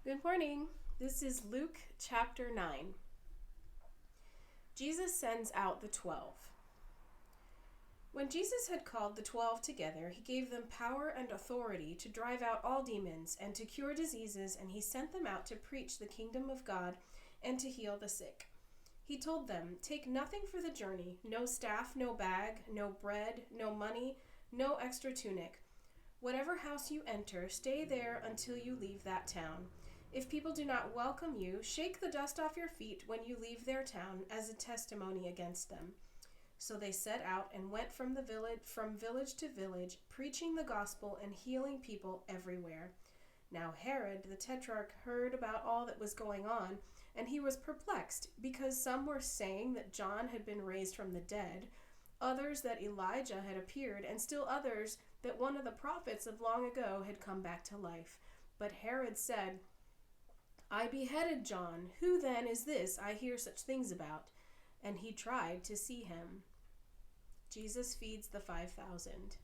Good morning. This is Luke chapter 9. Jesus sends out the 12. When Jesus had called the 12 together, he gave them power and authority to drive out all demons and to cure diseases, and he sent them out to preach the kingdom of God and to heal the sick. He told them, "Take nothing for the journey, no staff, no bag, no bread, no money, no extra tunic. Whatever house you enter, stay there until you leave that town. If people do not welcome you, shake the dust off your feet when you leave their town as a testimony against them." So they set out and went from village to village, preaching the gospel and healing people everywhere. Now Herod the Tetrarch heard about all that was going on, and he was perplexed, because some were saying that John had been raised from the dead, others that Elijah had appeared, and still others that one of the prophets of long ago had come back to life. But Herod said, "I beheaded John. Who then is this I hear such things about?" And he tried to see him. Jesus feeds the 5,000.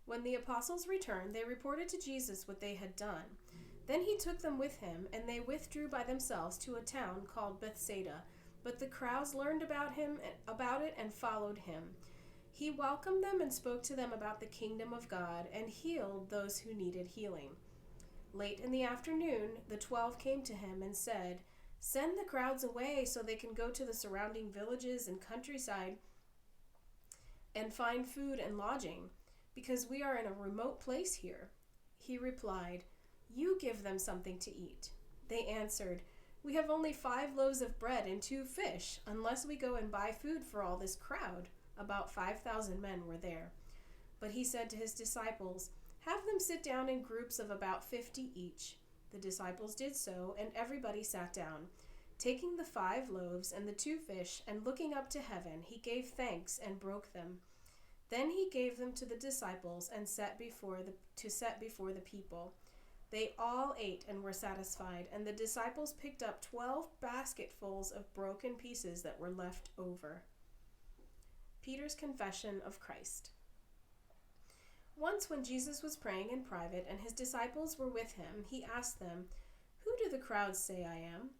When the apostles returned, they reported to Jesus what they had done. Then he took them with him, and they withdrew by themselves to a town called Bethsaida. But the crowds learned about it and followed him. He welcomed them and spoke to them about the kingdom of God and healed those who needed healing. Late in the afternoon, the 12 came to him and said, "Send the crowds away so they can go to the surrounding villages and countryside and find food and lodging, because we are in a remote place here." He replied, "You give them something to eat." They answered, "We have only 5 loaves of bread and 2 fish, unless we go and buy food for all this crowd." About 5,000 men were there. But he said to his disciples, "Have them sit down in groups of about 50 each." The disciples did so, and everybody sat down. Taking the 5 loaves and the 2 fish, and looking up to heaven, he gave thanks and broke them. Then he gave them to the disciples and set before the people. They all ate and were satisfied, and the disciples picked up 12 basketfuls of broken pieces that were left over. Peter's confession of Christ. Once when Jesus was praying in private and his disciples were with him, he asked them, "Who do the crowds say I am?"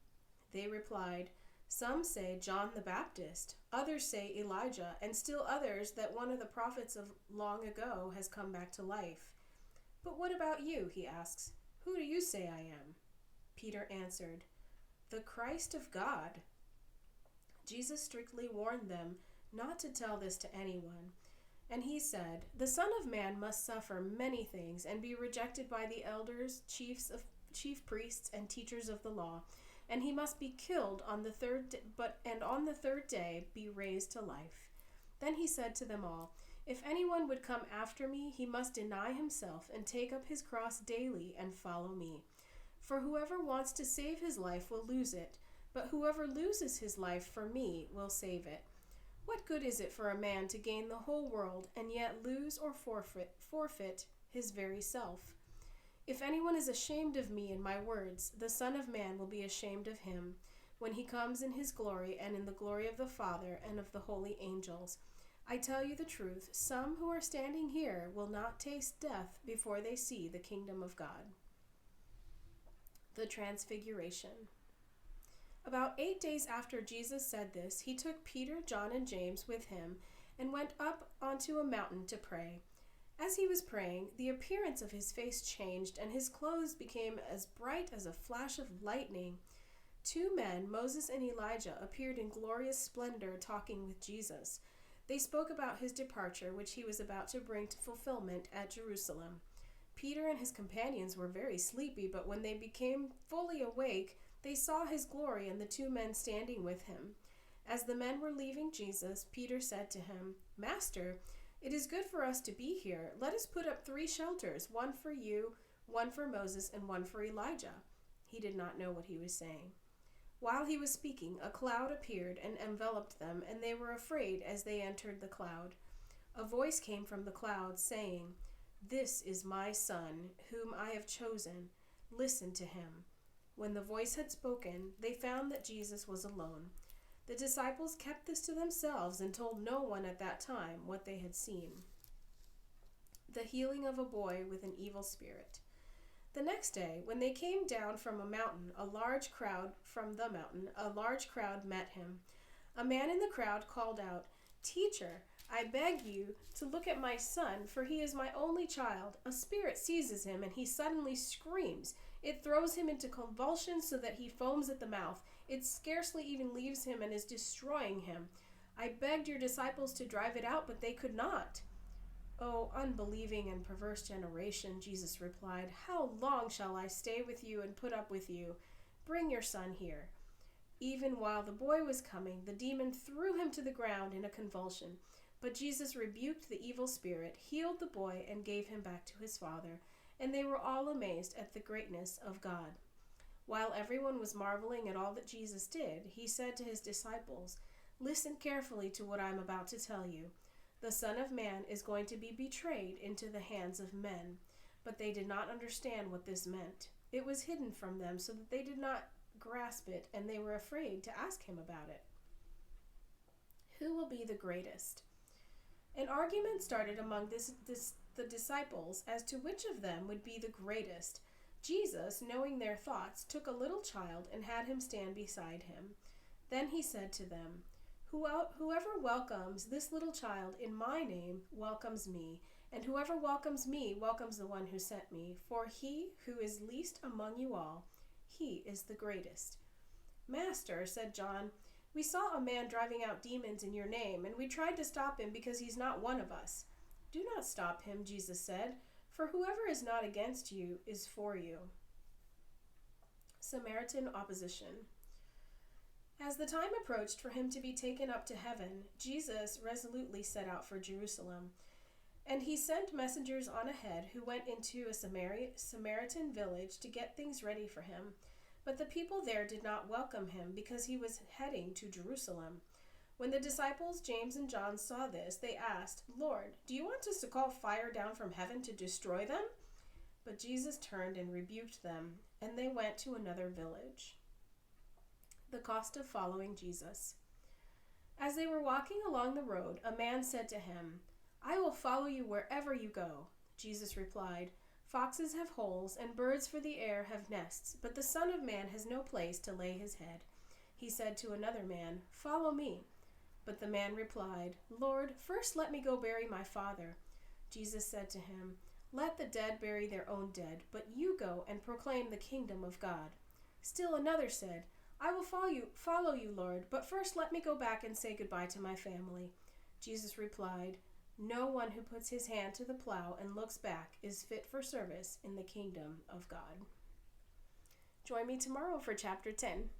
They replied, "Some say John the Baptist, others say Elijah, and still others that one of the prophets of long ago has come back to life." "But what about you?" he asks. "Who do you say I am?" Peter answered, "The Christ of God." Jesus strictly warned them not to tell this to anyone. And he said, "The Son of Man must suffer many things and be rejected by the elders, chief priests, and teachers of the law, and he must be killed on the third day be raised to life." Then he said to them all, "If anyone would come after me, he must deny himself and take up his cross daily and follow me. For whoever wants to save his life will lose it, but whoever loses his life for me will save it. What good is it for a man to gain the whole world and yet lose or forfeit his very self? If anyone is ashamed of me and my words, the Son of Man will be ashamed of him when he comes in his glory and in the glory of the Father and of the holy angels. I tell you the truth, some who are standing here will not taste death before they see the kingdom of God." The Transfiguration. About 8 days after Jesus said this, he took Peter, John, and James with him and went up onto a mountain to pray. As he was praying, the appearance of his face changed, and his clothes became as bright as a flash of lightning. 2 men, Moses and Elijah, appeared in glorious splendor talking with Jesus. They spoke about his departure, which he was about to bring to fulfillment at Jerusalem. Peter and his companions were very sleepy, but when they became fully awake, they saw his glory and the 2 men standing with him. As the men were leaving Jesus, Peter said to him, "Master, it is good for us to be here. Let us put up 3 shelters, one for you, one for Moses, and one for Elijah." He did not know what he was saying. While he was speaking, a cloud appeared and enveloped them, and they were afraid as they entered the cloud. A voice came from the cloud, saying, "This is my Son, whom I have chosen. Listen to him." When the voice had spoken, they found that Jesus was alone. The disciples kept this to themselves and told no one at that time what they had seen. The healing of a boy with an evil spirit. The next day, when they came down from a large crowd met him. A man in the crowd called out, "Teacher, I beg you to look at my son, for he is my only child. A spirit seizes him, and he suddenly screams. It throws him into convulsions so that he foams at the mouth. It scarcely even leaves him and is destroying him. I begged your disciples to drive it out, but they could not." "O unbelieving and perverse generation," Jesus replied, "how long shall I stay with you and put up with you? Bring your son here." Even while the boy was coming, the demon threw him to the ground in a convulsion. But Jesus rebuked the evil spirit, healed the boy, and gave him back to his father, and they were all amazed at the greatness of God. While everyone was marveling at all that Jesus did, he said to his disciples, "Listen carefully to what I am about to tell you. The Son of Man is going to be betrayed into the hands of men." But they did not understand what this meant. It was hidden from them so that they did not grasp it, and they were afraid to ask him about it. Who will be the greatest? An argument started among the disciples as to which of them would be the greatest. Jesus, knowing their thoughts, took a little child and had him stand beside him. Then he said to them, "Whoever welcomes this little child in my name welcomes me, and whoever welcomes me welcomes the one who sent me. For he who is least among you all, he is the greatest." "Master," said John, "we saw a man driving out demons in your name, and we tried to stop him because he's not one of us." "Do not stop him," Jesus said, "for whoever is not against you is for you." Samaritan opposition. As the time approached for him to be taken up to heaven, Jesus resolutely set out for Jerusalem. And he sent messengers on ahead who went into a Samaritan village to get things ready for him. But the people there did not welcome him because he was heading to Jerusalem. When the disciples James and John saw this, they asked, "Lord, do you want us to call fire down from heaven to destroy them?" But Jesus turned and rebuked them, and they went to another village. The cost of following Jesus. As they were walking along the road, a man said to him, "I will follow you wherever you go." Jesus replied, "Foxes have holes, and birds for the air have nests, but the Son of Man has no place to lay his head." He said to another man, "Follow me." But the man replied, "Lord, first let me go bury my father." Jesus said to him, "Let the dead bury their own dead, but you go and proclaim the kingdom of God." Still another said, "I will follow you, Lord, but first let me go back and say goodbye to my family." Jesus replied, "No one who puts his hand to the plow and looks back is fit for service in the kingdom of God." Join me tomorrow for Chapter 10.